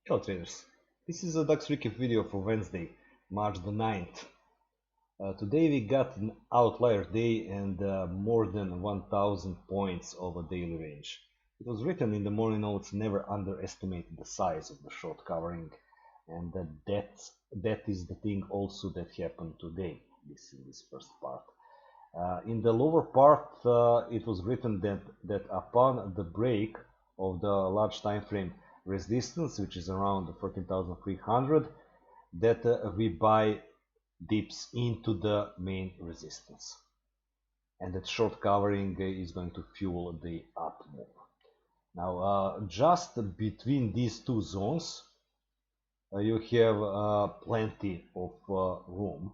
Hello traders, this is a DAX recap video for Wednesday, March the 9th. Today we got an outlier day and more than 1000 points of a daily range. It was written in the morning notes, never underestimate the size of the short covering, and that is the thing also that happened today, this first part. In the lower part it was written that upon the break of the large time frame resistance, which is around 14,300, that we buy dips into the main resistance, and that short covering is going to fuel the up move. Now just between these two zones you have plenty of room,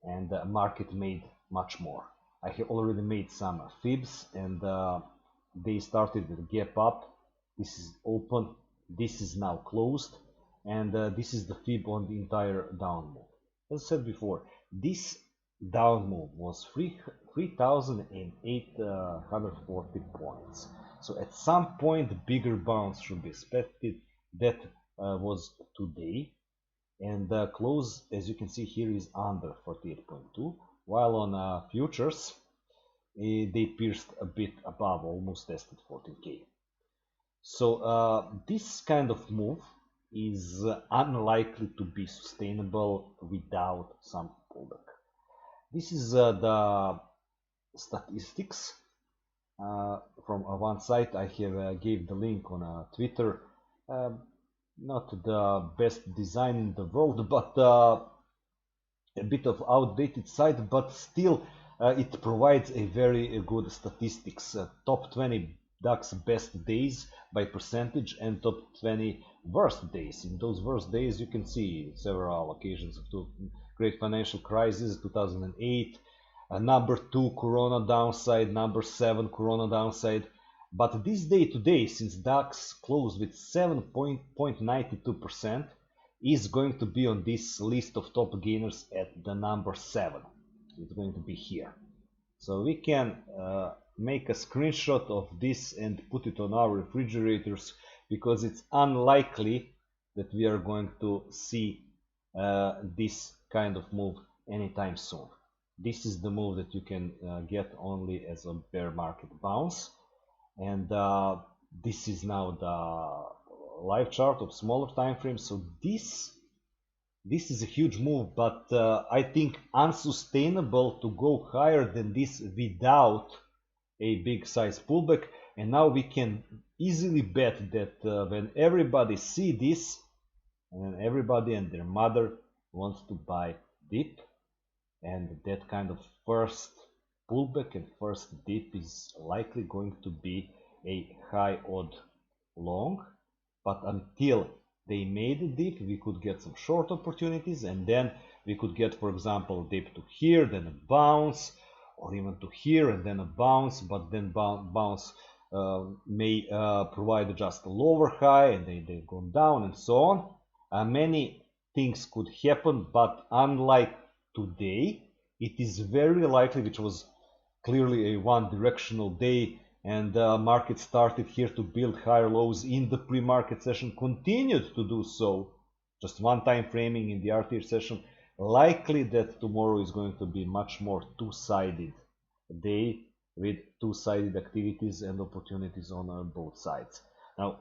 and the market made much more. I have already made some fibs, and they started with gap up. This is open, this is now closed, and this is the fib on the entire down move. As I said before, this down move was 3,840 points. So at some point bigger bounce should be expected. That was today, and the close, as you can see here, is under 48.2, while on futures they pierced a bit above, almost tested 14k. So this kind of move is unlikely to be sustainable without some pullback. This is the statistics from one site. I have gave the link on Twitter. Not the best design in the world, but a bit of outdated site, but still it provides a very good statistics. Top 20 DAX best days by percentage and top 20 worst days. In those worst days you can see several occasions of the great financial crisis 2008, number 2 Corona downside, number 7 Corona downside. But this day today, since DAX closed with 7.92%, is going to be on this list of top gainers at the number 7. It's going to be here. So we can make a screenshot of this and put it on our refrigerators, because it's unlikely that we are going to see this kind of move anytime soon. This is the move that you can get only as a bear market bounce. And this is now the live chart of smaller time frames. So this is a huge move, but I think unsustainable to go higher than this without a big size pullback. And now we can easily bet that when everybody see this, and everybody and their mother wants to buy dip, and that kind of first pullback and first dip is likely going to be a high odd long. But until they made a dip, we could get some short opportunities, and then we could get, for example, a dip to here, then a bounce, or even to here and then a bounce. But then bounce may provide just a lower high, and they go down and so on. Many things could happen, but unlike today, it is very likely, which was clearly a one-directional day, and the market started here to build higher lows in the pre-market session, continued to do so, just one time framing in the RTH session. Likely that tomorrow is going to be much more two-sided day, with two-sided activities and opportunities on both sides. Now,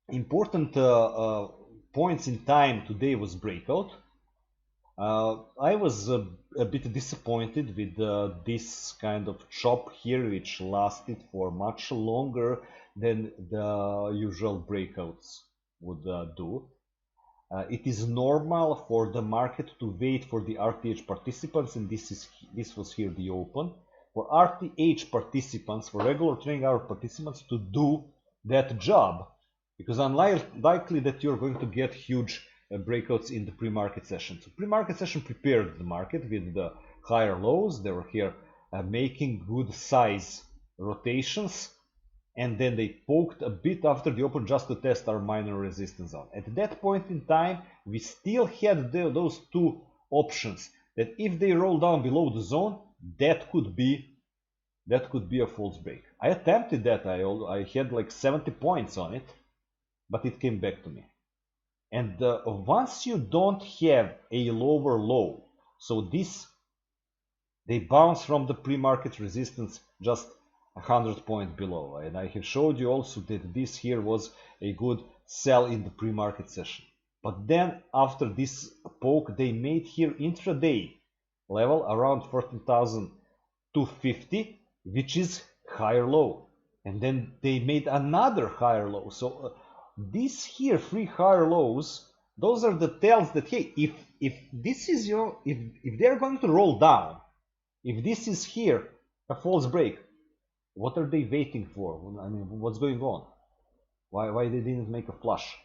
important points in time today was breakout. I was a bit disappointed with this kind of chop here, which lasted for much longer than the usual breakouts would do. It is normal for the market to wait for the RTH participants, and this was here the open. For RTH participants, for regular trading hour participants, to do that job, because unlikely that you're going to get huge breakouts in the pre-market session. So pre-market session prepared the market with the higher lows. They were here making good size rotations, and then they poked a bit after the open just to test our minor resistance zone. At that point in time, we still had those two options, that if they roll down below the zone, that could be a false break. I attempted that. I had like 70 points on it, but it came back to me. And once you don't have a lower low, so this, they bounce from the pre-market resistance just 100 points below. And I have showed you also that this here was a good sell in the pre-market session. But then after this poke, they made here intraday level around 14,250, which is higher low. And then they made another higher low. So these here three higher lows, those are the tells that, hey, if this is if they're going to roll down, if this is here a false break, what are they waiting for? I mean, what's going on? Why they didn't make a flush?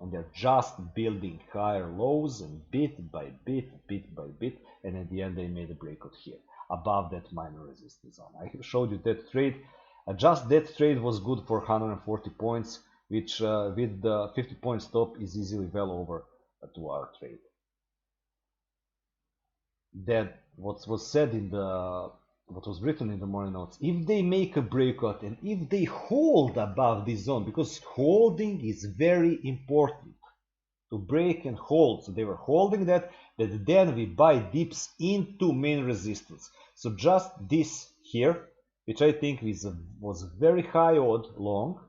And they're just building higher lows, and bit by bit, and at the end they made a breakout here above that minor resistance zone. I showed you that trade. Just that trade was good for 140 points, which with the 50 point stop is easily well over a 2-hour trade. Then what was said in the what was written in the morning notes, if they make a breakout and if they hold above this zone, because holding is very important, to break and hold. So they were holding that then we buy dips into main resistance. So just this here, which I think was very high odd long,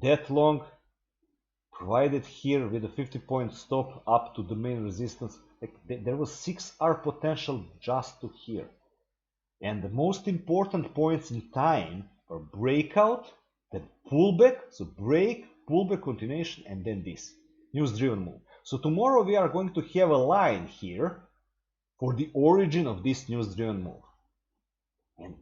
that long provided here with a 50 point stop up to the main resistance. Like there was 6-hour potential just to here. And the most important points in time are breakout, then pullback, so break, pullback, continuation, and then this news driven move. So tomorrow we are going to have a line here for the origin of this news driven move. And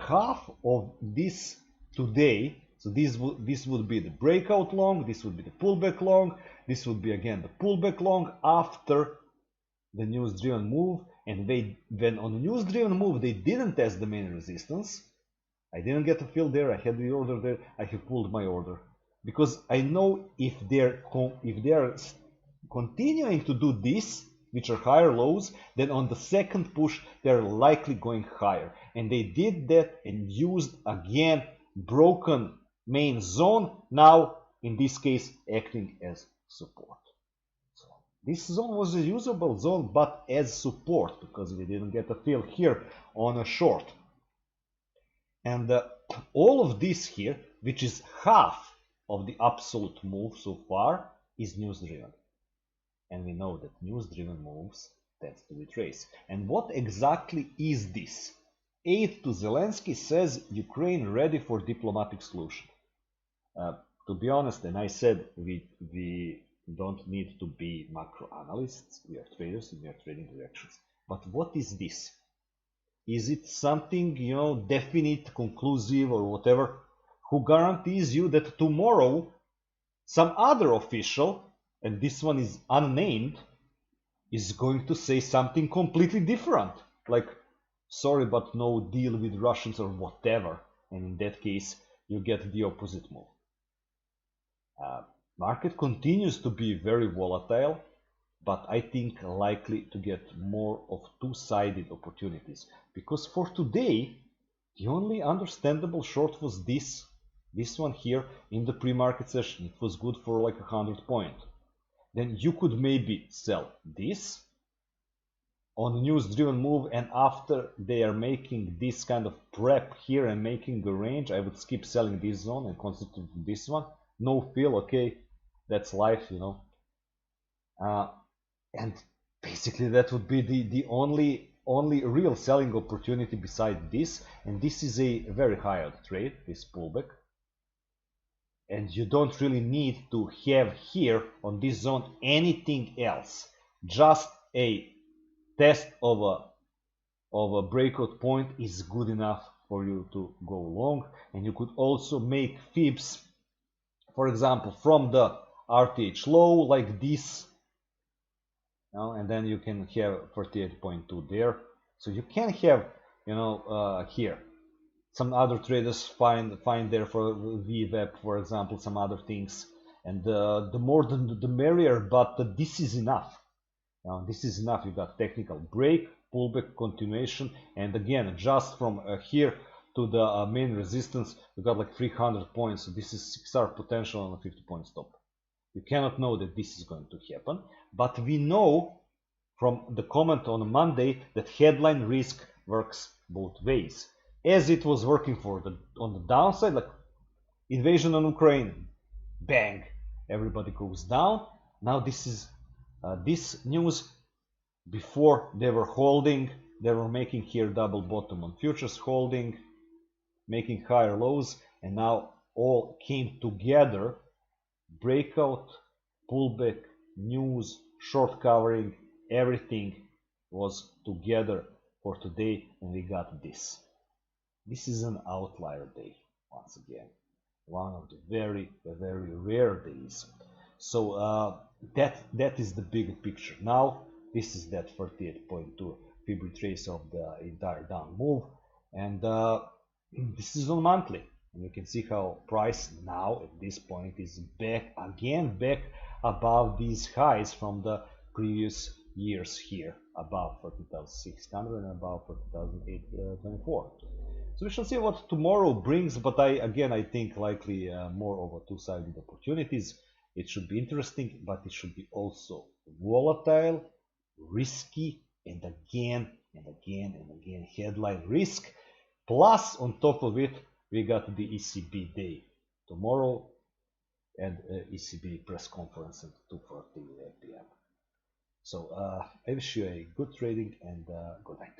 half of this today, so this would be the breakout long, this would be the pullback long, this would be again the pullback long after the news driven move. And when on the news driven move they didn't test the main resistance, I didn't get a fill there, I had the order there, I have pulled my order, because I know if they are continuing to do this, which are higher lows, then on the second push they're likely going higher. And they did that and used again broken main zone, now in this case acting as support. So this zone was a usable zone, but as support, because we didn't get a fill here on a short. And all of this here, which is half of the absolute move so far, is news driven. And we know that news driven moves tend to retrace. And what exactly is this? Aid to Zelensky says Ukraine ready for diplomatic solution. To be honest, and I said we don't need to be macro analysts, we are traders and we are trading directions. But what is this? Is it something, definite, conclusive, or whatever? Who guarantees you that tomorrow some other official, and this one is unnamed, is going to say something completely different? Like, sorry, but no deal with Russians or whatever. And in that case, you get the opposite move. Market continues to be very volatile, but I think likely to get more of two-sided opportunities. Because for today, the only understandable short was this one here in the pre-market session. It was good for like 100 points. Then you could maybe sell this on news-driven move, and after they are making this kind of prep here and making a range, I would skip selling this zone and concentrate on this one. No fill, okay, that's life, and basically that would be the only real selling opportunity beside this. And this is a very high odd trade, this pullback. And you don't really need to have here on this zone anything else. Just a test of a breakout point is good enough for you to go long. And you could also make fibs, for example, from the RTH low like this, and then you can have 48.2 there. So you can have, here some other traders find there for VWAP, for example, some other things, and the more the merrier. But this is enough. This is enough. You got technical break, pullback, continuation, and again, just from here to the main resistance, we got like 300 points. So this is 6-hour potential on a 50-point stop. You cannot know that this is going to happen, but we know from the comment on Monday that headline risk works both ways. As it was working on the downside, like invasion on Ukraine, bang, everybody goes down. Now this is this news. Before they were holding, they were making here double bottom on futures, holding, making higher lows, and now all came together. Breakout, pullback, news, short covering, everything was together for today, and we got this. This is an outlier day, once again. One of the very, very rare days. So that is the big picture. Now, this is that 38.2 Fib retrace of the entire down move, and this is on monthly. And you can see how price now at this point is back above these highs from the previous years here, above 40,600 and above 40,824. So we shall see what tomorrow brings, but I think likely more of a two-sided opportunities. It should be interesting, but it should be also volatile, risky, and again headline risk. Plus, on top of it, we got the ECB day tomorrow and ECB press conference at 2:40 p.m. So I wish you a good trading and good night.